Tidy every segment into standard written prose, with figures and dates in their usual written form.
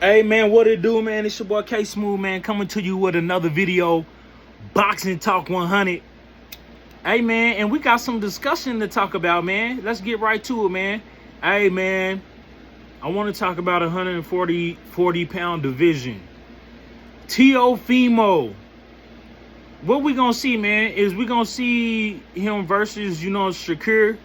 Hey man, what it do, man? It's your boy K Smooth, man, coming to you with another video, Boxing Talk 100. Hey man, and we got some discussion to talk about, man. Let's get right to it, man. Hey man, I want to talk about 40-pound division. Teofimo. What we gonna see, man, is we gonna see him versus, Shakur.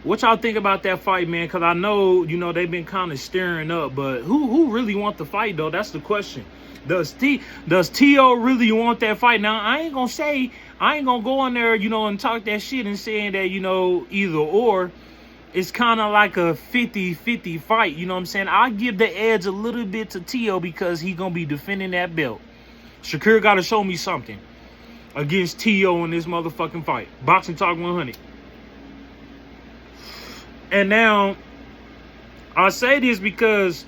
What y'all think about that fight, man? Because I know, they've been kind of stirring up, but who really want the fight, though? That's the question. Does Teo really want that fight? Now, I ain't going to go in there, and talk that shit and saying that, either or. It's kind of like a 50-50 fight, you know what I'm saying? I'll give the edge a little bit to Teo because he going to be defending that belt. Shakur got to show me something against Teo in this motherfucking fight. Boxing Talk 100. And now, I say this because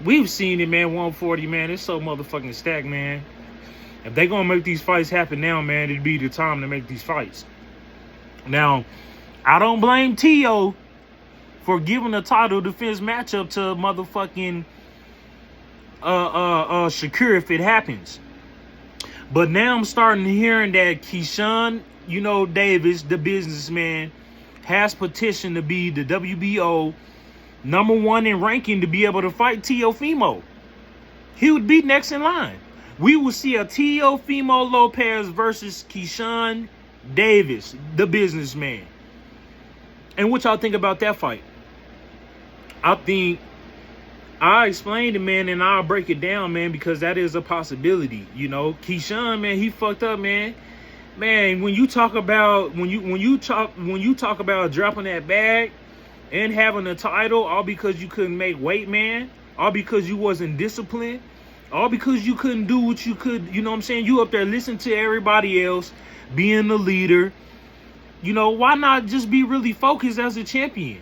we've seen it, man. 140, man. It's so motherfucking stacked, man. If they gonna make these fights happen now, man, it'd be the time to make these fights. Now, I don't blame Teo for giving a title defense matchup to motherfucking Shakur if it happens. But now I'm starting to hearing that Keyshawn, Davis, the businessman, has petitioned to be the WBO #1 in ranking to be able to fight Teofimo. He would be next in line. We will see a Teofimo Lopez versus Keyshawn Davis, the businessman. And what y'all think about that fight? I think I explained it, man, and I'll break it down, man, because that is a possibility. Keyshawn, man, he fucked up, man. Man, when you talk about when you talk about dropping that bag and having a title, all because you couldn't make weight, man, all because you wasn't disciplined, all because you couldn't do what you could, you know what I'm saying? You up there listening to everybody else, being the leader. Why not just be really focused as a champion?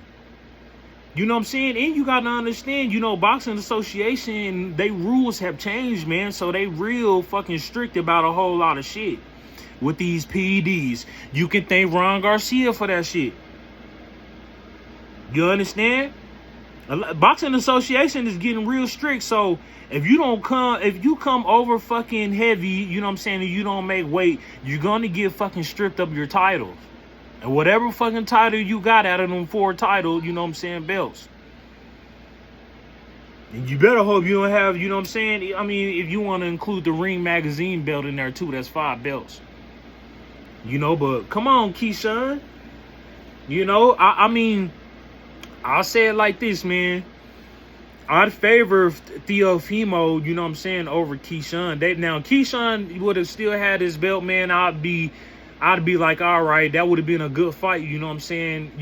You know what I'm saying? And you got to understand, Boxing Association, they rules have changed, man. So they real fucking strict about a whole lot of shit. With these PEDs, you can thank Ron Garcia for that shit. You understand? Boxing Association is getting real strict. So if you come over fucking heavy, you know what I'm saying, and you don't make weight, you're gonna get fucking stripped of your titles. And whatever fucking title you got out of them 4 titles, you know what I'm saying, belts. And you better hope you don't have, you know what I'm saying? I mean, if you want to include the Ring Magazine belt in there too, that's 5 belts. But come on, Keyshawn. I mean, I'll say it like this, man. I'd favor Teofimo, you know what I'm saying, over Keyshawn. Now, Keyshawn would have still had his belt, man. I'd be like, all right, that would have been a good fight, you know what I'm saying,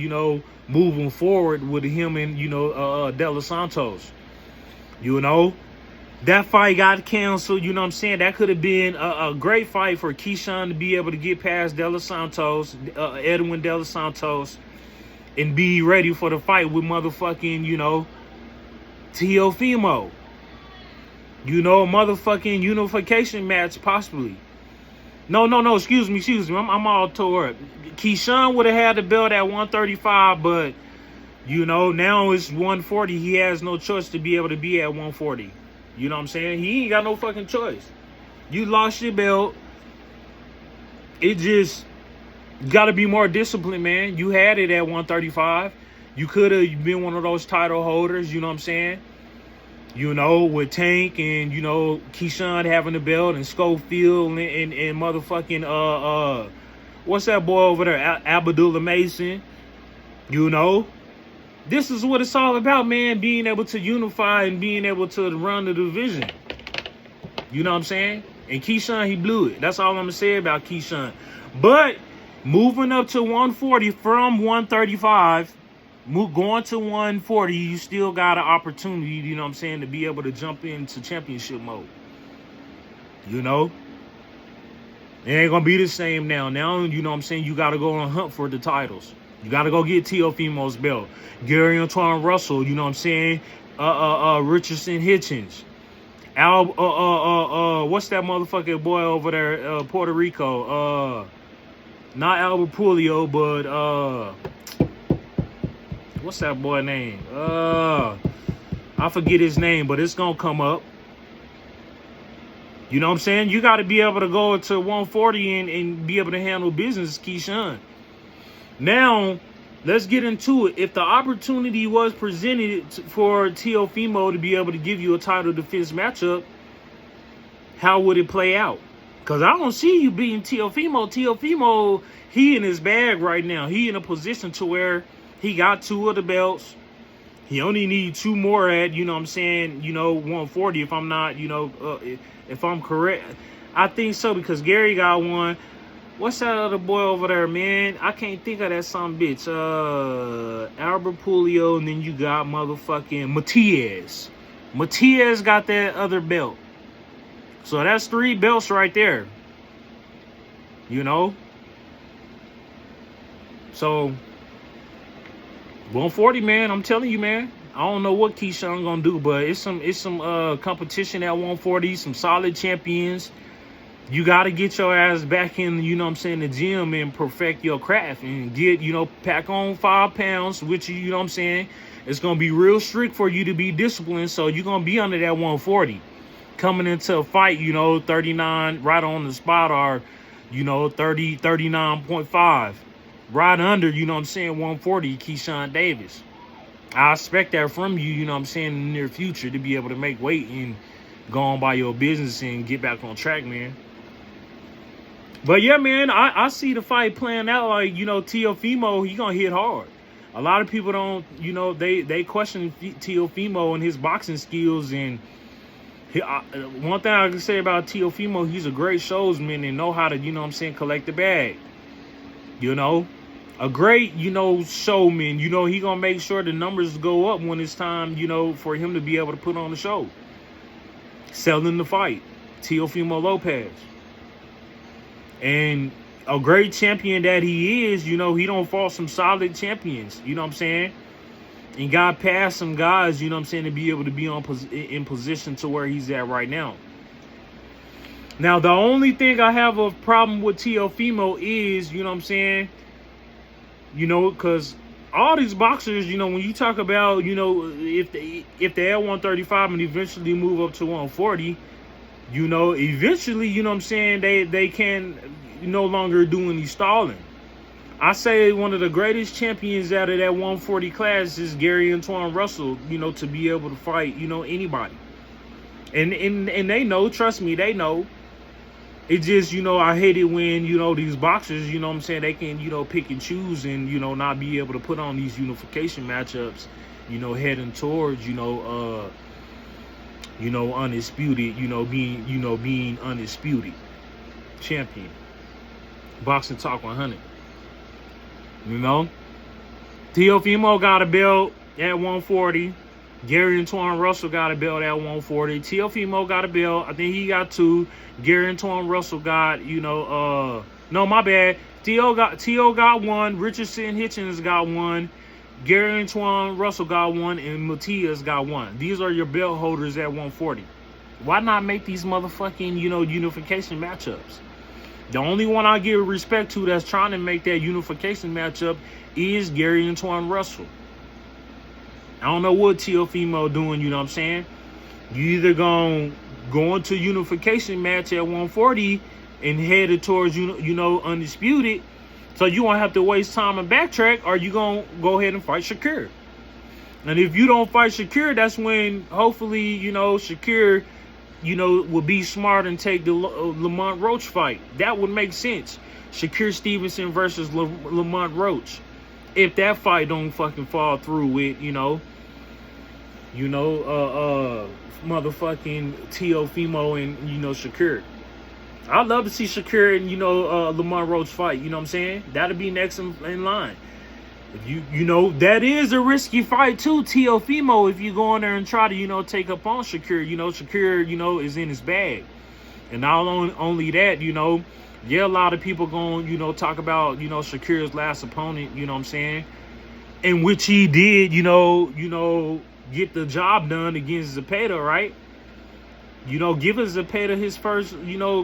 moving forward with him and, De Los Santos. That fight got canceled, you know what I'm saying? That could have been a great fight for Keyshawn to be able to get past De Los Santos, Edwin De Los Santos, and be ready for the fight with motherfucking, Teofimo. Motherfucking unification match, possibly. No, excuse me. I'm all tore up. Keyshawn would have had the belt at 135, but, now it's 140. He has no choice to be able to be at 140. You know what I'm saying? He ain't got no fucking choice. You lost your belt. It just got to be more disciplined, man. You had it at 135. You could have been one of those title holders, you know what I'm saying? With Tank and, Keyshawn having the belt and Schofield and motherfucking, what's that boy over there? Abdullah Mason, This is what it's all about, man, being able to unify and being able to run the division. You know what I'm saying? And Keyshawn, he blew it. That's all I'm going to say about Keyshawn. But moving up to 140 from 135, going to 140, you still got an opportunity, you know what I'm saying, to be able to jump into championship mode. It ain't going to be the same now. Now, you know what I'm saying, you got to go on a hunt for the titles. You got to go get Teofimo's belt. Gary Antoine Russell, you know what I'm saying? Richardson Hitchens. What's that motherfucking boy over there? Puerto Rico. Not Albert Pulio, but what's that boy name? I forget his name, but it's going to come up. You know what I'm saying? You got to be able to go to 140 and be able to handle business, Keyshawn. Now, let's get into it. If the opportunity was presented for Teofimo to be able to give you a title defense matchup, how would it play out? Because I don't see you beating Teofimo. Teofimo, he in his bag right now. He in a position to where he got 2 of the belts. He only needs 2 more at, you know what I'm saying, 140 if I'm not, if I'm correct. I think so because Gary got 1. What's that other boy over there, man? I can't think of that son bitch. Albert Pulio, and then you got motherfucking Matias. Matias got that other belt. So that's 3 belts right there. So 140, man, I'm telling you, man. I don't know what Keyshawn gonna do, but it's some competition at 140, some solid champions. You gotta get your ass back in, the gym and perfect your craft and get, pack on 5 pounds, which it's gonna be real strict for you to be disciplined. So you're gonna be under that 140. Coming into a fight, 39 right on the spot, or 39.5. Right under, 140, Keyshawn Davis. I expect that from you, in the near future, to be able to make weight and go on by your business and get back on track, man. But yeah, man, I see the fight playing out like, Teofimo, he gonna hit hard. A lot of people don't, they question Teofimo and his boxing skills. And one thing I can say about Teofimo, he's a great showsman and know how to, collect the bag. A great, showman. He gonna make sure the numbers go up when it's time, for him to be able to put on the show. Selling the fight, Teofimo Lopez. And a great champion that he is, he don't fought some solid champions, and got past some guys, to be able to be in position to where he's at right now. Now, the only thing I have a problem with Teofimo is, because all these boxers, when you talk about, if they at 135 and eventually move up to 140, eventually, they can no longer do any stalling. I say one of the greatest champions out of that 140 class is Gary Antoine Russell, to be able to fight, anybody. And they know, trust me, they know. It just, I hate it when, these boxers, they can, pick and choose and, not be able to put on these unification matchups, heading towards, undisputed, being undisputed champion. Boxing Talk 100. Teofimo got a belt at 140. Gary Antoine Russell got a belt at 140. Teofimo got a belt. I think he got 2. Gary Antoine Russell got, no, my bad. Teo got 1. Richardson Hitchens got 1. Gary Antoine Russell got 1, and Matias got 1. These are your belt holders at 140. Why not make these motherfucking, unification matchups? The only one I give respect to that's trying to make that unification matchup is Gary Antoine Russell. I don't know what Teofimo doing, You either gonna go into unification match at 140 and headed towards, undisputed, so you won't have to waste time and backtrack, or you gonna go ahead and fight Shakur. And if you don't fight Shakur, that's when hopefully, Shakur, will be smart and take the Lamont Roach fight. That would make sense. Shakur Stevenson versus Lamont Roach. If that fight don't fucking fall through with, motherfucking Teofimo and, Shakur. I'd love to see Shakur and, Lamont Roach fight. You know what I'm saying? That'll be next in line. If that is a risky fight too, Teofimo, if you go in there and try to, take up on Shakur. Shakur, is in his bag. And not only that, a lot of people going, talk about, Shakur's last opponent, in which he did, get the job done against Zepeda, right? Giving Zepeda his first,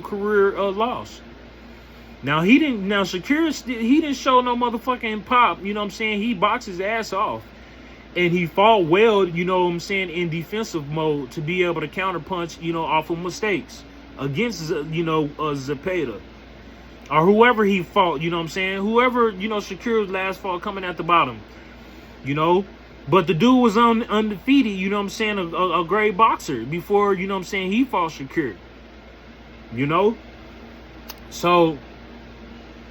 career loss. Now, Shakur, he didn't show no motherfucking pop, He boxed his ass off. And he fought well, you know what I'm saying, in defensive mode to be able to counterpunch, you know, off of mistakes against, you know, Zepeda or whoever he fought, you know what I'm saying? Whoever, you know, Shakur's last fought coming at the bottom, you know? But the dude was undefeated, you know what I'm saying, a great boxer before, you know what I'm saying, he fought Shakur, you know? So,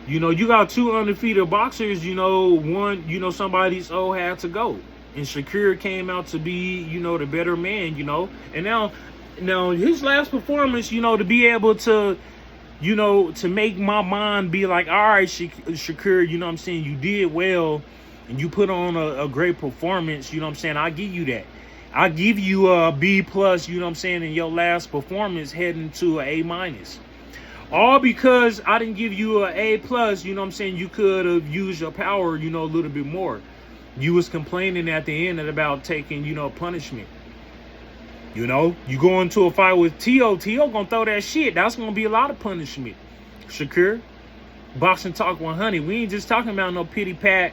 you know, you got two undefeated boxers, you know, one, you know, somebody's had to go. And Shakur came out to be, you know, the better man, you know. And now his last performance, you know, to be able to, you know, to make my mind be like, all right, Shakur, you know what I'm saying, you did well and you put on a great performance, you know what I'm saying, I give you that. I give you a B+, you know what I'm saying, in your last performance heading to an A-. All because I didn't give you an A+, you know what I'm saying, you could have used your power, you know, a little bit more. You was complaining at the end about taking, you know, punishment. You know, you go into a fight with Teo gonna throw that shit. That's gonna be a lot of punishment. Shakur, Boxing Talk 100. We ain't just talking about no pity pat,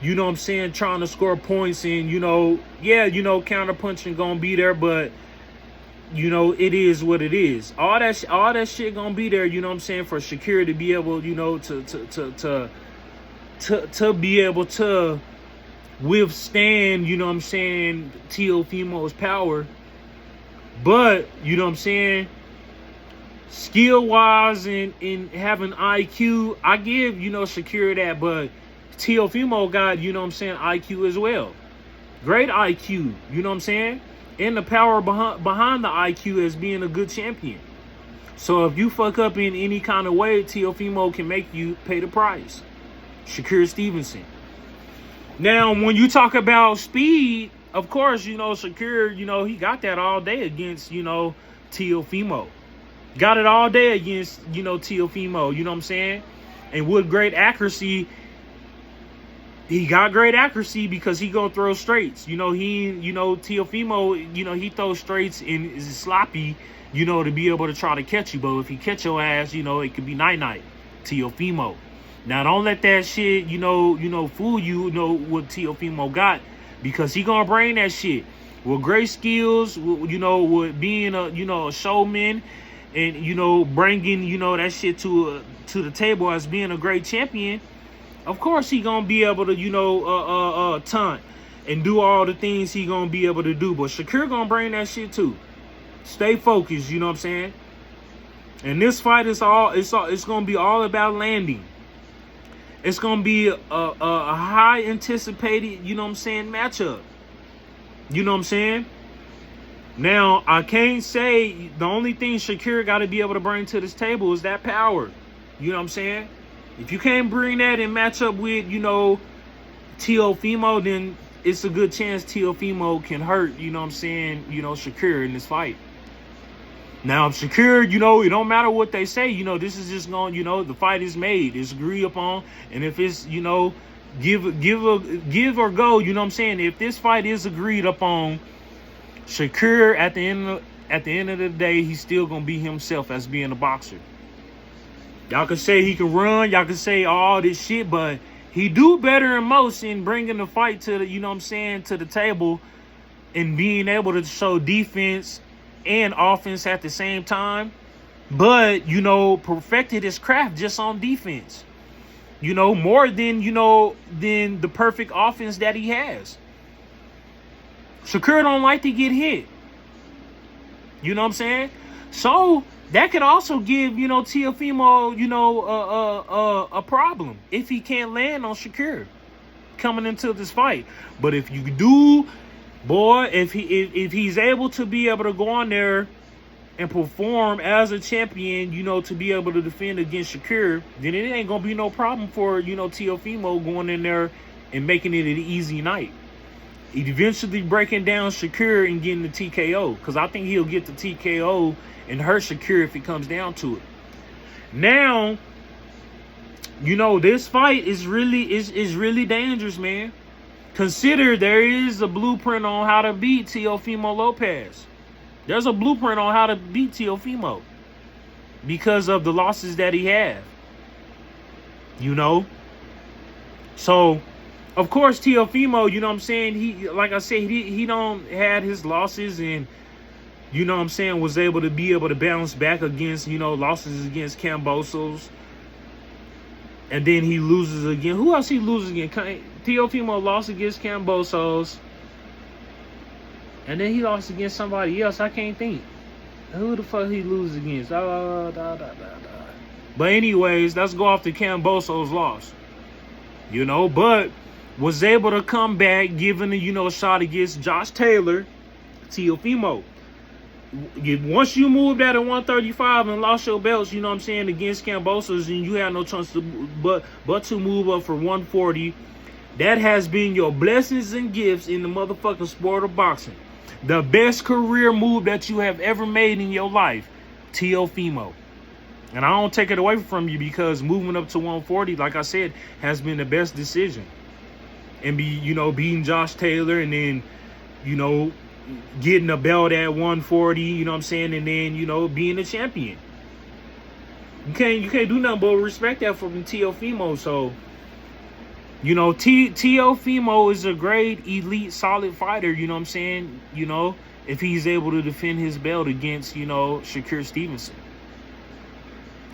you know what I'm saying, trying to score points and, you know, yeah, you know, counter punching gonna be there, but you know, it is what it is. All that shit gonna be there, you know what I'm saying, for Shakur to be able, you know, to be able to withstand, you know what I'm saying, Teofimo's power. But, you know what I'm saying, skill-wise and having IQ, I give, you know, Shakur that, but Teofimo got, you know what I'm saying, IQ as well. Great IQ, you know what I'm saying? And the power behind the IQ as being a good champion. So if you fuck up in any kind of way, Teofimo can make you pay the price. Shakur Stevenson. Now, when you talk about speed, of course, you know, Shakur, you know, he got that all day against, you know, Teofimo. Got it all day against, you know, Teofimo, you know what I'm saying? And with great accuracy, he got great accuracy because he gonna throw straights. You know, Teofimo, you know, he throws straights and is sloppy, you know, to be able to try to catch you. But if he catch your ass, you know, it could be night-night. Teofimo. Now, don't let that shit, you know, fool you, you know, what Teofimo got, because he gonna bring that shit with great skills, you know, with being a, you know, a showman, and, you know, bringing, you know, that shit to the table as being a great champion. Of course, he gonna be able to, you know, taunt and do all the things he gonna be able to do. But Shakur gonna bring that shit too. Stay focused, you know what I'm saying. And this fight is it's gonna be all about landing. It's going to be a high anticipated, you know what I'm saying, matchup. You know what I'm saying? Now, I can't say the only thing Shakur got to be able to bring to this table is that power. You know what I'm saying? If you can't bring that and match up with, you know, Teofimo, then it's a good chance Teofimo can hurt, you know what I'm saying, you know, Shakur in this fight. Now, Shakur, you know, it don't matter what they say, you know, this is just going, you know, the fight is made, it's agreed upon, and if it's, you know, give or go, you know what I'm saying, if this fight is agreed upon, Shakur at the end of the day, he's still gonna be himself as being a boxer. Y'all can say he can run, y'all can say all this shit, but he do better than most in bringing the fight to the, you know what I'm saying, to the table and being able to show defense and offense at the same time, but, you know, perfected his craft just on defense, you know, more than, you know, than the perfect offense that he has. Shakur don't like to get hit, you know what I'm saying? So that could also give, you know, Teofimo, you know, a problem if he can't land on Shakur coming into this fight. But if you do, boy, if he's able to be able to go on there and perform as a champion, you know, to be able to defend against Shakur, then it ain't gonna be no problem for, you know, Teofimo going in there and making it an easy night. Eventually breaking down Shakur and getting the TKO, because I think he'll get the TKO and hurt Shakur if it comes down to it. Now, you know, this fight is really dangerous, man. Consider there is a blueprint on how to beat Teofimo Lopez. There's a blueprint on how to beat Teofimo because of the losses that he had. You know? So, Of course, Teofimo, you know what I'm saying? He, like I said, he don't had his losses, and you know what I'm saying, was able to bounce back against, you know, losses against Kambosos. And then he loses again. Who else he loses again? Teofimo lost against Kambosos. And then he lost against somebody else. I can't think. Who the fuck he lose against? But anyways, let's go off the Kambosos loss. You know, but was able to come back, giving a, you know, shot against Josh Taylor, Teofimo. Once you moved out at 135 and lost your belts, you know what I'm saying, against Kambosos, and you had no chance to but to move up for 140, that has been your blessings and gifts in the motherfucking sport of boxing. The best career move that you have ever made in your life, Teofimo. And I don't take it away from you, because moving up to 140, like I said, has been the best decision. And beating Josh Taylor, and then, you know, getting a belt at 140, you know what I'm saying, and then, you know, being a champion. You can't do nothing but respect that from Teofimo. So, you know, Teofimo is a great, elite, solid fighter, you know what I'm saying, you know, if he's able to defend his belt against, you know, Shakur Stevenson.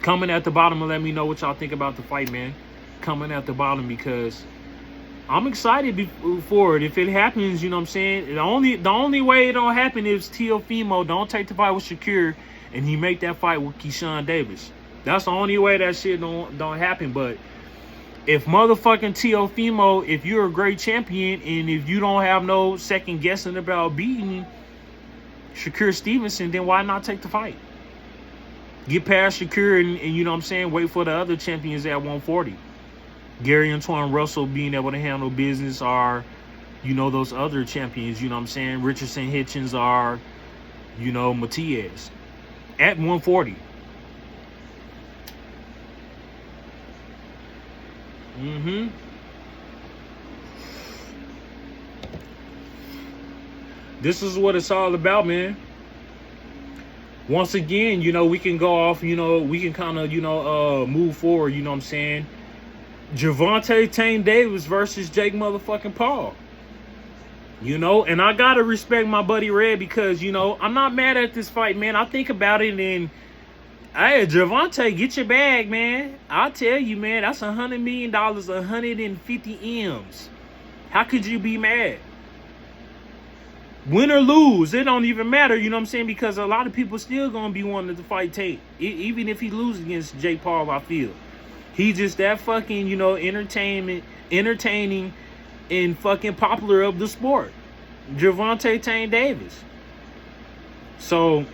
Comment at the bottom and let me know what y'all think about the fight, man. Comment at the bottom, because I'm excited for it. If it happens, you know what I'm saying, the only way it don't happen is Teofimo don't take the fight with Shakur and he make that fight with Keyshawn Davis. That's the only way that shit don't happen. But if motherfucking Teofimo, if you're a great champion, and if you don't have no second guessing about beating Shakur Stevenson, then why not take the fight? Get past Shakur and you know what I'm saying, wait for the other champions at 140. Gary Antoine Russell being able to handle business, are, you know, those other champions, you know what I'm saying? Richardson, Hitchens, are, you know, Matias at 140. This is what it's all about, man. Once again, you know, we can go off, you know, we can kind of, you know, move forward, you know what I'm saying? Gervonta Tank Davis versus Jake motherfucking Paul. You know, and I gotta respect my buddy Red, because, you know, I'm not mad at this fight, man. I think about it, and hey, Gervonta, get your bag, man. I'll tell you, man, that's $100 million, 150 M's. How could you be mad? Win or lose, it don't even matter, you know what I'm saying? Because a lot of people still gonna be wanting to fight Tate, even if he loses against Jake Paul. I feel he just that fucking, you know, entertaining, and fucking popular of the sport, Gervonta Tank Davis. So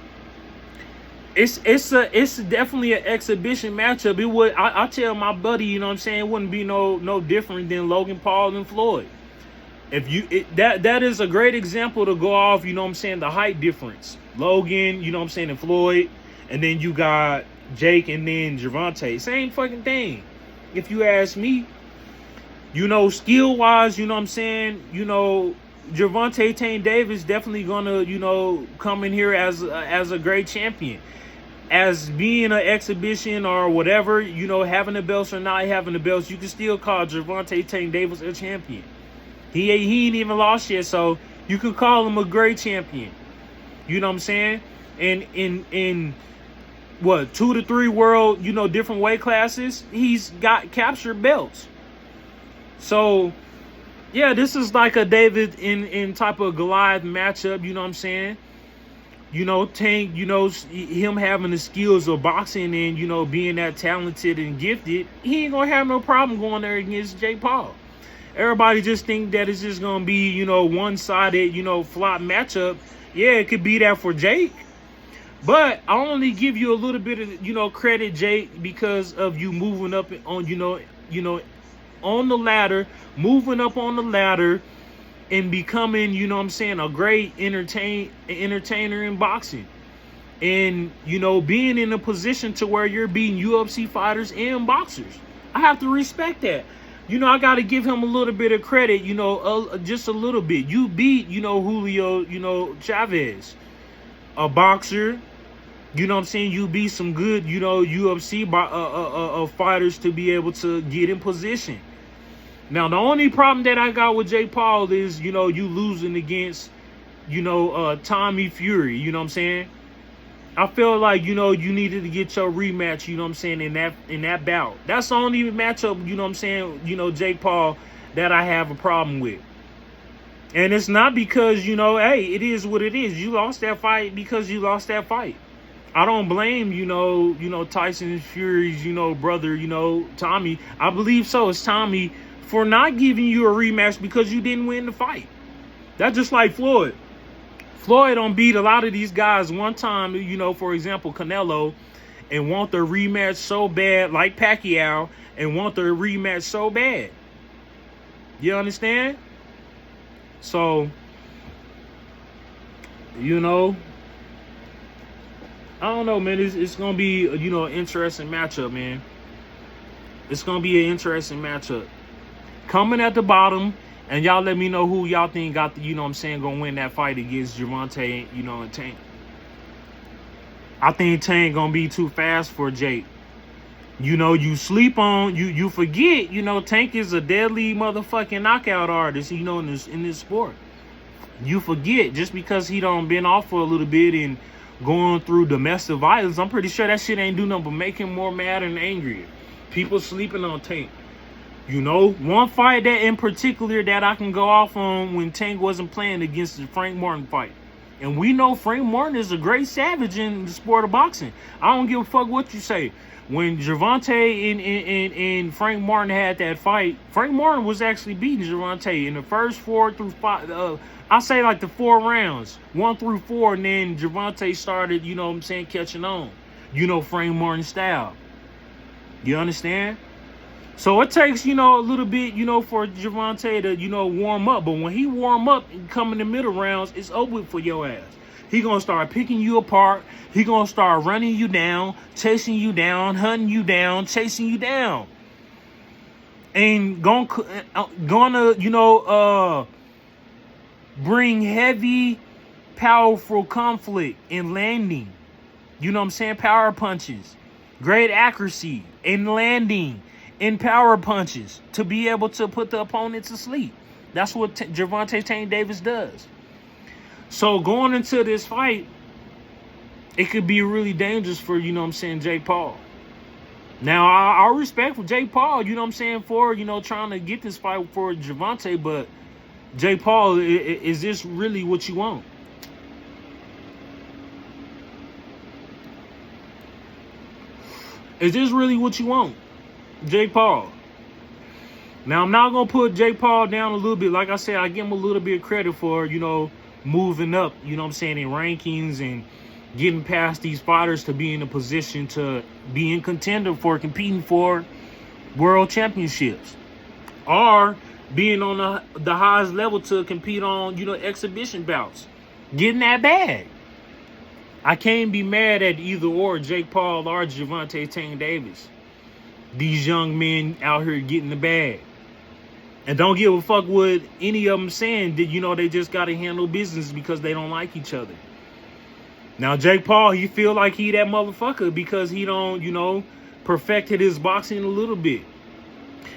it's definitely an exhibition matchup. It would, I tell my buddy, you know what I'm saying, it wouldn't be no different than Logan Paul and Floyd. If you that is a great example to go off, you know what I'm saying, the height difference. Logan, you know what I'm saying, and Floyd, and then you got Jake and then Gervonta. Same fucking thing. If you ask me, you know, skill wise, you know what I'm saying, you know, Gervonta Tank Davis definitely gonna, you know, come in here as a great champion. As being an exhibition or whatever, you know, having the belts or not having the belts, you can still call Gervonta Tank Davis a champion. He ain't even lost yet, so you can call him a great champion. You know what I'm saying? And in what, 2 to 3 world, you know, different weight classes, he's got captured belts. So yeah, this is like a David in type of Goliath matchup, you know what I'm saying? You know, Tank, you know, him having the skills of boxing and, you know, being that talented and gifted, he ain't gonna have no problem going there against Jake Paul. Everybody just think that it's just gonna be, you know, one-sided, you know, flop matchup. Yeah, it could be that for Jake, but I only give you a little bit of, you know, credit, Jake, because of you moving up on, you know, on the ladder, moving up on the ladder, and becoming, you know what I'm saying, a great entertainer in boxing, and, you know, being in a position to where you're beating UFC fighters and boxers. I have to respect that. You know, I got to give him a little bit of credit, you know, just a little bit. You beat, you know, Julio, you know, Chavez, a boxer. You know what I'm saying? You beat some good, you know, UFC fighters to be able to get in position. Now, the only problem that I got with Jake Paul is, you losing against, Tommy Fury. You know what I'm saying? I feel like, you needed to get your rematch, you know what I'm saying, in that bout. That's the only matchup, you know what I'm saying, Jake Paul, that I have a problem with. And it's not because, hey, it is what it is. You lost that fight because you lost that fight. I don't blame, Tyson Fury's, brother, Tommy. I believe so. It's Tommy for not giving you a rematch because you didn't win the fight. That's just like Floyd. Floyd don't beat a lot of these guys one time, for example, Canelo, and want the rematch so bad, like Pacquiao, and want the rematch so bad. You understand? So, I don't know, man. It's going to be, an interesting matchup, man. It's going to be an interesting matchup. Coming at the bottom, and y'all let me know who y'all think got the, going to win that fight against Gervonta, and Tank. I think Tank going to be too fast for Jake. You sleep on, you forget, Tank is a deadly motherfucking knockout artist, in this sport. You forget, just because he done been off for a little bit and going through domestic violence, I'm pretty sure that shit ain't do nothing but make him more mad and angrier. People sleeping on Tank. One fight that in particular that I can go off on when Tank wasn't playing against the Frank Martin fight. And we know Frank Martin is a great savage in the sport of boxing. I don't give a fuck what you say. When Gervonta and Frank Martin had that fight, Frank Martin was actually beating Gervonta in the first 4 through 5. I say like the 4 rounds, 1 through 4, and then Gervonta started, catching on. Frank Martin style. You understand? So it takes, a little bit, for Gervonta to, warm up. But when he warm up and come in the middle rounds, it's over for your ass. He going to start picking you apart. He going to start running you down, chasing you down, hunting you down, chasing you down. And going to, bring heavy, powerful conflict in landing. You know what I'm saying? Power punches. Great accuracy in landing. In power punches to be able to put the opponent to sleep. That's what Gervonta Tank Davis does. So going into this fight, it could be really dangerous for, Jake Paul. Now, I respect for Jake Paul, for, trying to get this fight for Gervonta, but Jake Paul, is this really what you want? Is this really what you want? Jake Paul. Now, I'm not going to put Jake Paul down a little bit. Like I said, I give him a little bit of credit for, moving up, in rankings and getting past these fighters to be in a position to be in contender for competing for world championships. Or being on the highest level to compete on, exhibition bouts. Getting that bag. I can't be mad at either or Jake Paul or Gervonta Tank Davis. These young men out here getting the bag. And don't give a fuck what any of them saying that, they just got to handle business because they don't like each other. Now, Jake Paul, he feel like he that motherfucker because he don't, perfected his boxing a little bit.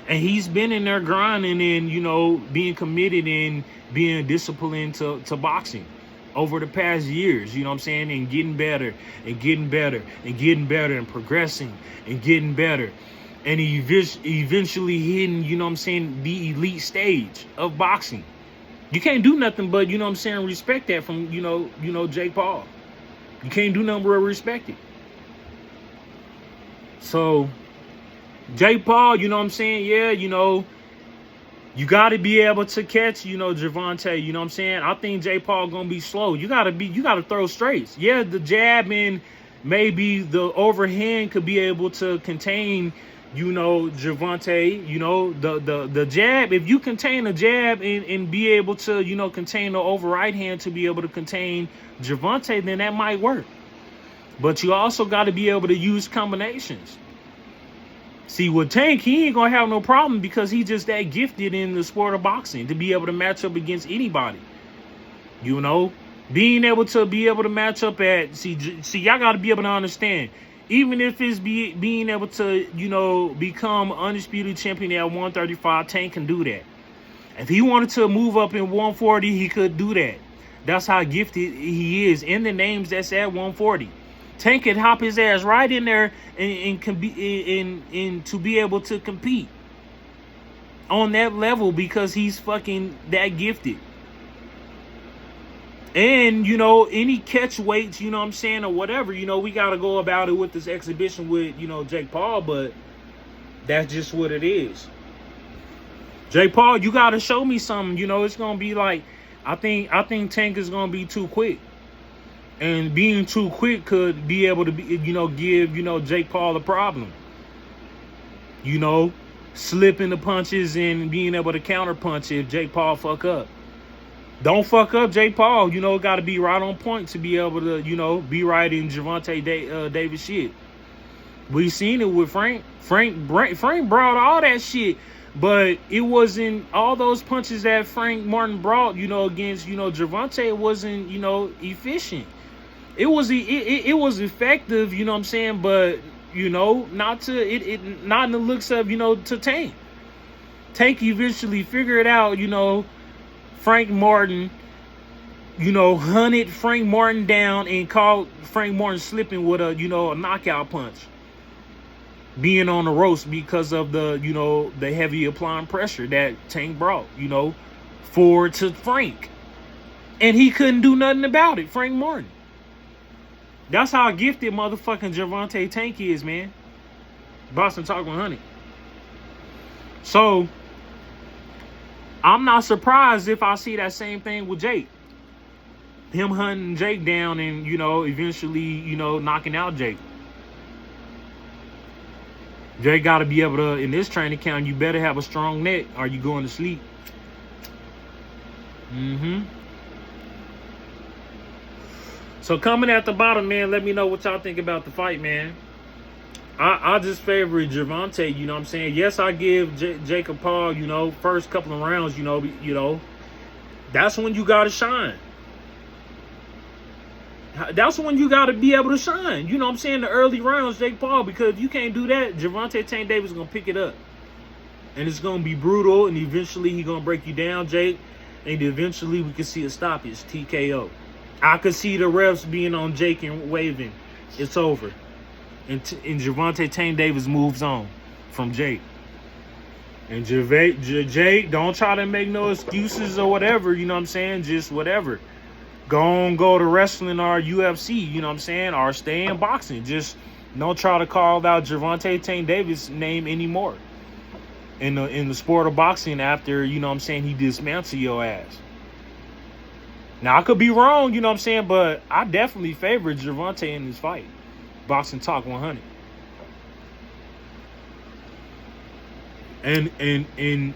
And he's been in there grinding and, being committed and being disciplined to boxing over the past years, and getting better and getting better and getting better and progressing and getting better. And eventually hitting, the elite stage of boxing. You can't do nothing but, respect that from, Jake Paul. You can't do nothing but respect it. So, Jake Paul, yeah, you got to be able to catch, Gervonta, I think Jake Paul going to be slow. You got to throw straights. Yeah, the jab and maybe the overhand could be able to contain, Gervonta, the jab. If you contain a jab and be able to, contain the over right hand to be able to contain Gervonta, then that might work. But you also got to be able to use combinations. See, with Tank, he ain't going to have no problem because he's just that gifted in the sport of boxing to be able to match up against anybody. Being able to match up at, see, y'all got to be able to understand. Even if it's being able to, you know, become undisputed champion at 135, Tank can do that. If he wanted to move up in 140, he could do that. That's how gifted he is in the names that's at 140. Tank could hop his ass right in there and can be to be able to compete on that level because he's fucking that gifted. And, you know, any catch weights, you know what I'm saying, or whatever, you know, we got to go about it with this exhibition with, you know, Jake Paul, but that's just what it is. Jake Paul, you got to show me something. You know, it's going to be like, I think Tank is going to be too quick. And being too quick could be able to, be, you know, give, you know, Jake Paul a problem. You know, slipping the punches and being able to counter punch if Jake Paul fuck up. Don't fuck up Jake Paul. You know, got to be right on point to be able to, you know, be right in Gervonta Davis shit. We seen it with Frank. Frank brought all that shit, but it wasn't all those punches that Frank Martin brought, you know, against, you know, Gervonta. It wasn't, you know, efficient. It was effective, you know what I'm saying, but, you know, not in the looks of, you know, to Tank. Tank eventually figured out, you know, Frank Martin, you know, hunted Frank Martin down and caught Frank Martin slipping with a, you know, a knockout punch. Being on the ropes because of the, you know, the heavy applying pressure that Tank brought, you know, forward to Frank. And he couldn't do nothing about it, Frank Martin. That's how gifted motherfucking Gervonta Tank is, man. BoxingTalk 100. So, I'm not surprised if I see that same thing with Jake. Him hunting Jake down and, you know, eventually, you know, knocking out Jake. Jake got to be able to, in this training camp, you better have a strong neck or you going to sleep. So coming at the bottom, man, let me know what y'all think about the fight, man. I just favor Gervonta, you know what I'm saying? Yes, I give Jacob Paul, you know, first couple of rounds, you know, that's when you got to shine. That's when you got to be able to shine. You know what I'm saying? The early rounds, Jake Paul, because if you can't do that, Gervonta Tank Davis is going to pick it up. And it's going to be brutal, and eventually he's going to break you down, Jake. And eventually we can see a stoppage, TKO. I could see the refs being on Jake and waving. It's over. And Gervonta Tank Davis moves on from Jake. And Jake, don't try to make no excuses or whatever, you know what I'm saying? Just whatever. Go to wrestling or UFC, you know what I'm saying? Or stay in boxing. Just don't try to call out Gervonta Tank Davis' name anymore. In the sport of boxing after, you know what I'm saying, he dismantled your ass. Now, I could be wrong, you know what I'm saying? But I definitely favor Gervonta in this fight. BoxingTalk 100. And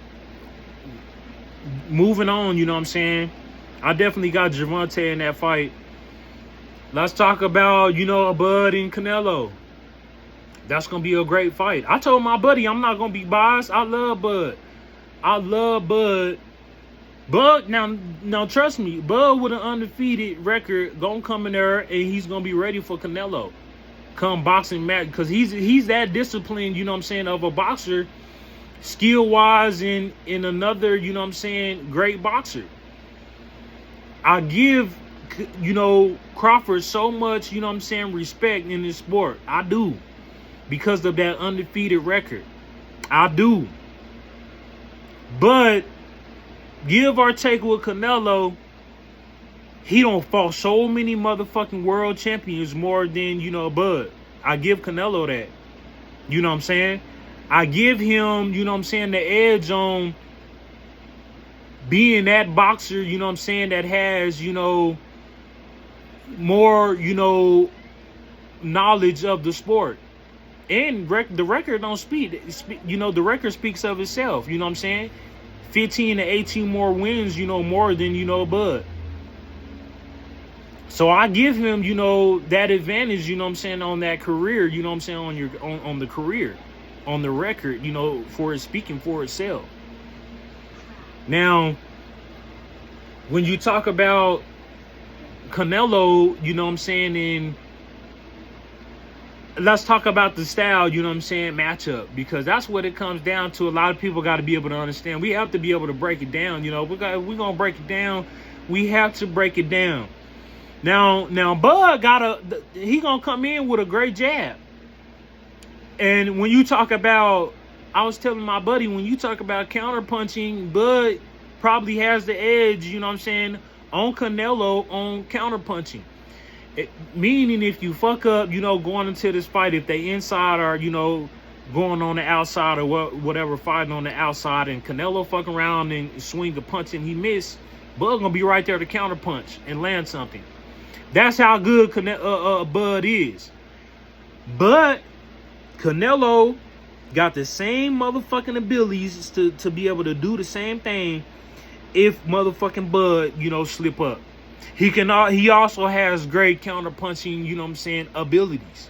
moving on, you know what I'm saying? I definitely got Gervonta in that fight. Let's talk about, you know, Bud and Canelo. That's going to be a great fight. I told my buddy I'm not going to be biased. I love Bud. Bud, now trust me, Bud with an undefeated record going to come in there and he's going to be ready for Canelo. Come boxing match, because he's that disciplined, you know what I'm saying, of a boxer, skill-wise, in another, you know what I'm saying, great boxer. I give, you know, Crawford so much, you know what I'm saying, respect in this sport. I do. Because of that undefeated record. I do. But give or take with Canelo, he don't fought so many motherfucking world champions more than, you know, Bud. I give Canelo that. You know what I'm saying? I give him, you know what I'm saying, the edge on being that boxer, you know what I'm saying, that has, you know, more, you know, knowledge of the sport. And the record don't speak, you know, the record speaks of itself, you know what I'm saying? 15 to 18 more wins, you know, more than, you know, Bud. So I give him, you know, that advantage, you know what I'm saying, on that career, you know what I'm saying, on the career, on the record, you know, for it speaking for itself. Now, when you talk about Canelo, you know what I'm saying, let's talk about the style, you know what I'm saying, matchup, because that's what it comes down to. A lot of people got to be able to understand. We have to be able to break it down, you know. We're going to break it down. We have to break it down. Now Bud he going to come in with a great jab. And when you talk about, I was telling my buddy, when you talk about counter punching, Bud probably has the edge, you know what I'm saying, on Canelo on counter punching. Meaning if you fuck up, you know, going into this fight, if they inside or, you know, going on the outside or whatever, fighting on the outside, and Canelo fucking around and swing a punch and he missed, Bud gonna be right there to counter punch and land something. That's how good Bud is. But Canelo got the same motherfucking abilities to be able to do the same thing if motherfucking Bud, you know, slip up. He also has great counter punching, you know what I'm saying, abilities.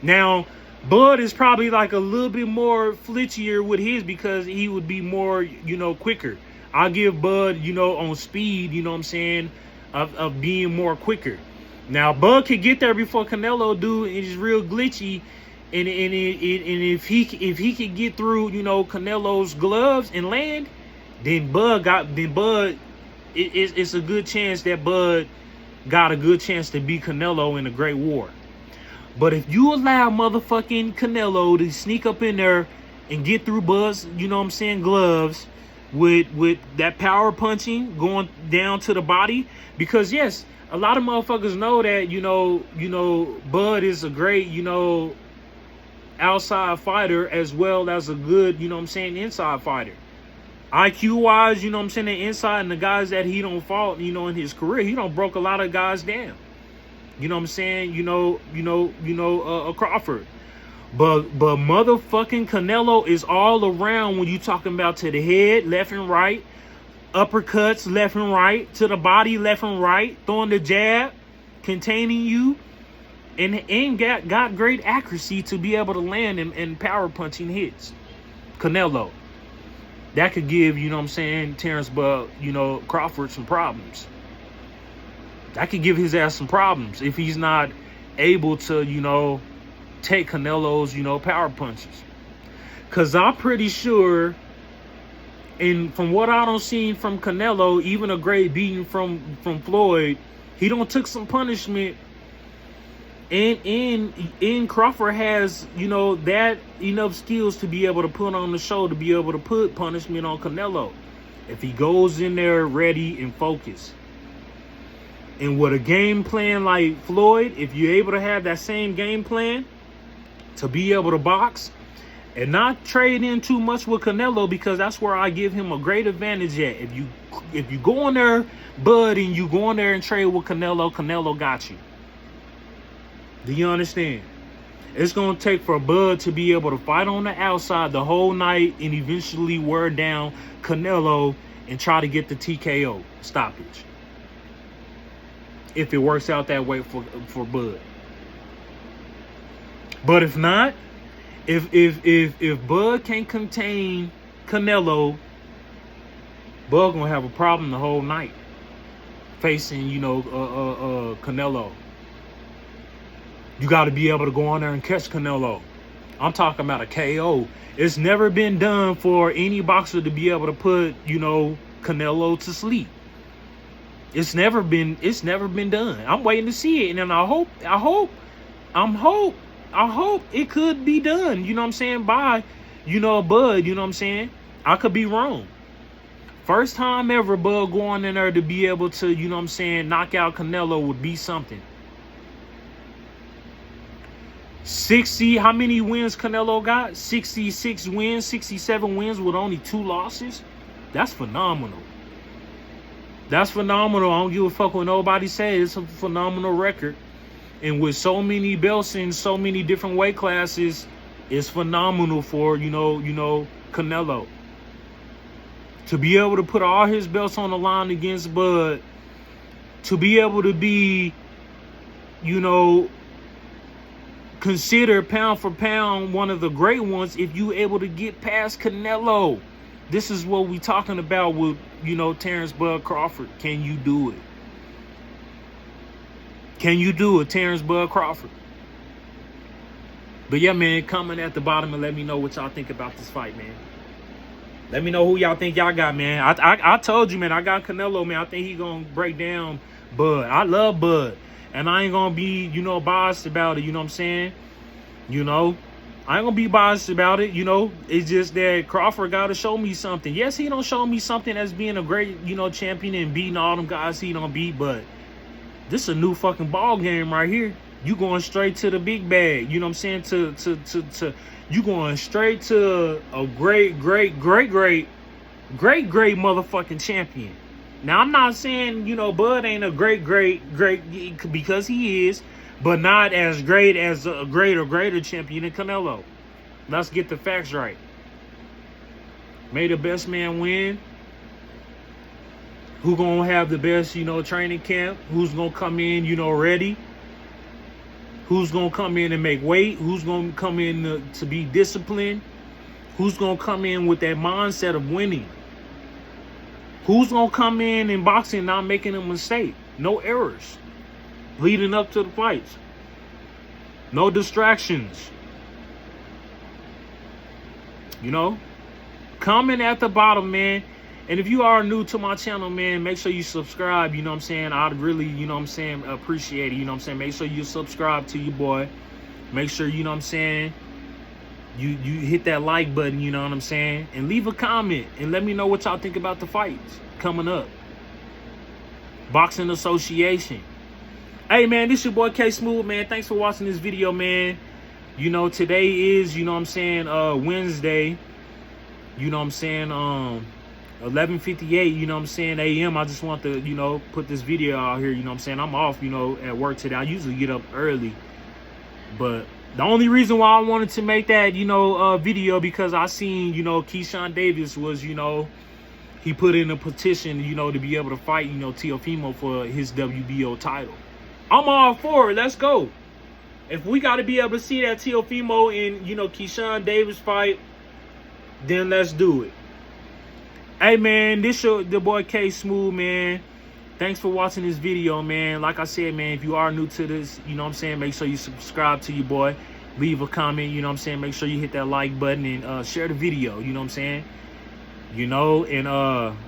Now, Bud is probably like a little bit more flitchier with his because he would be more, you know, quicker. I'll give Bud, you know, on speed, you know what I'm saying, of being more quicker. Now, Bud could get there before Canelo do. It's real glitchy. And if he could get through, you know, Canelo's gloves and land, then it's a good chance that Bud got a good chance to beat Canelo in a great war. But if you allow motherfucking Canelo to sneak up in there and get through Bud's, you know what I'm saying, gloves with that power punching going down to the body, because yes, a lot of motherfuckers know that, you know, Bud is a great, you know, outside fighter as well as a good, you know what I'm saying, inside fighter. IQ wise, you know what I'm saying, the inside, and the guys that he don't fought, you know, in his career, he don't broke a lot of guys down. You know what I'm saying? Crawford. But motherfucking Canelo is all around when you talking about to the head, left and right, uppercuts left and right, to the body left and right, throwing the jab, containing you, and got great accuracy to be able to land and power punching hits. Canelo. That could give, you know what I'm saying, Terrence Bud, you know, Crawford some problems. That could give his ass some problems if he's not able to, you know, take Canelo's, you know, power punches. Because I'm pretty sure, and from what I don't see from Canelo, even a great beating from Floyd, he don't took some punishment. And Crawford has, you know, that enough skills to be able to put on the show, to be able to put punishment on Canelo. If he goes in there ready and focused. And with a game plan like Floyd, if you're able to have that same game plan to be able to box and not trade in too much with Canelo, because that's where I give him a great advantage at. If you go in there, Bud, and you go in there and trade with Canelo, Canelo got you. Do you understand? It's going to take for Bud to be able to fight on the outside the whole night and eventually wear down Canelo and try to get the TKO stoppage. If it works out that way for Bud. But if not, if Bud can't contain Canelo, Bud going to have a problem the whole night facing, you know, Canelo. You got to be able to go on there and catch Canelo. I'm talking about a KO. It's never been done for any boxer to be able to put, you know, Canelo to sleep. It's never been done. I'm waiting to see it, and I hope it could be done. You know what I'm saying? By, you know, Bud. You know what I'm saying? I could be wrong. First time ever Bud going in there to be able to, you know what I'm saying, knock out Canelo would be something. 60, how many wins Canelo got? 66 wins, 67 wins with only 2 losses? That's phenomenal. That's phenomenal. I don't give a fuck what nobody says. It's a phenomenal record. And with so many belts in so many different weight classes, it's phenomenal for, you know, Canelo. To be able to put all his belts on the line against Bud, to be able to be, you know, consider pound for pound one of the great ones if you able to get past Canelo. This is what we talking about with, you know, Terrence Bud Crawford. Can you do it? Can you do it, Terrence Bud Crawford? But yeah, man, comment at the bottom and let me know what y'all think about this fight, man. Let me know who y'all think y'all got, man. I told you, man, I got Canelo, man. I think he gonna break down Bud. I love Bud. And I ain't gonna be, you know, biased about it, you know what I'm saying? You know, I ain't gonna be biased about it, you know. It's just that Crawford gotta show me something. Yes, he don't show me something as being a great, you know, champion and beating all them guys he don't beat, but this is a new fucking ball game right here. You going straight to the big bag, you know what I'm saying? You going straight to a great motherfucking champion. Now, I'm not saying, you know, Bud ain't a great, because he is, but not as great as a greater champion than Canelo. Let's get the facts right. May the best man win. Who gonna have the best, you know, training camp? Who's gonna come in, you know, ready? Who's gonna come in and make weight? Who's gonna come in to be disciplined? Who's gonna come in with that mindset of winning? Who's gonna come in boxing not making a mistake? No errors leading up to the fights. No distractions. You know? Comment at the bottom, man. And if you are new to my channel, man, make sure you subscribe, you know what I'm saying? I'd really, you know what I'm saying, appreciate it, you know what I'm saying? Make sure you subscribe to your boy. Make sure, you know what I'm saying, you hit that like button, you know what I'm saying? And leave a comment and let me know what y'all think about the fights coming up. Boxing Association. Hey, man, this your boy K Smooth, man. Thanks for watching this video, man. You know, today is, you know what I'm saying, Wednesday. You know what I'm saying, 11:58, you know what I'm saying, a.m. I just want to, you know, put this video out here, you know what I'm saying? I'm off, you know, at work today. I usually get up early. But the only reason why I wanted to make that, you know, video, because I seen, you know, Keyshawn Davis was, you know, he put in a petition, you know, to be able to fight, you know, Teofimo for his WBO title. I'm all for it. Let's go. If we got to be able to see that Teofimo and, you know, Keyshawn Davis fight, then let's do it. Hey, man, this your the boy K Smooth, man. Thanks for watching this video, man. Like I said, man, if you are new to this, you know what I'm saying, make sure you subscribe to your boy. Leave a comment, you know what I'm saying. Make sure you hit that like button and share the video, you know what I'm saying. You know, and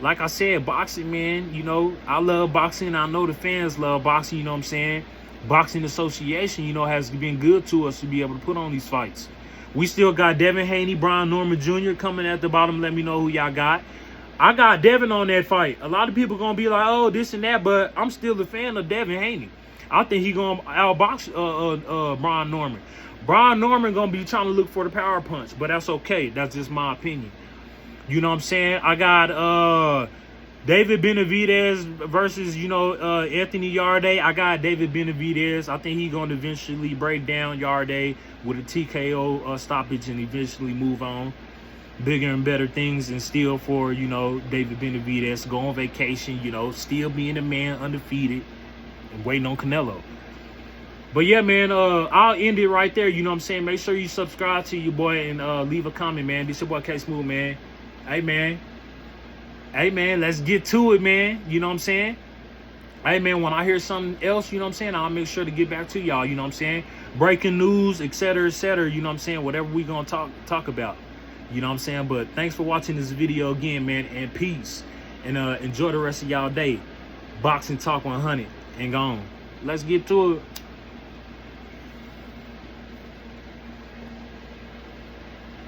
like I said, boxing, man, you know, I love boxing. I know the fans love boxing, you know what I'm saying. Boxing Association, you know, has been good to us to be able to put on these fights. We still got Devin Haney, Brian Norman Jr. coming at the bottom. Let me know who y'all got. I got Devin on that fight. A lot of people gonna be like, oh, this and that, but I'm still a fan of Devin Haney. I think he gonna outbox Brian Norman. Brian Norman gonna be trying to look for the power punch, but that's okay. That's just my opinion. You know what I'm saying? I got David Benavidez versus, you know, Anthony Yarde. I got David Benavidez. I think he gonna eventually break down Yarde with a TKO stoppage and eventually move on. Bigger and better things in still for, you know, David Benavidez. Go on vacation, you know, still being a man undefeated and waiting on Canelo. But yeah, man, I'll end it right there, you know what I'm saying? Make sure you subscribe to your boy and leave a comment, man. This your boy K Smooth, man. Hey, man. Hey, man, let's get to it, man. You know what I'm saying? Hey, man, when I hear something else, you know what I'm saying, I'll make sure to get back to y'all, you know what I'm saying? Breaking news, etc., you know what I'm saying? Whatever we gonna talk about. You know what I'm saying? But thanks for watching this video again, man, and peace. And enjoy the rest of y'all day. Boxing Talk 100 and gone. Let's get to it.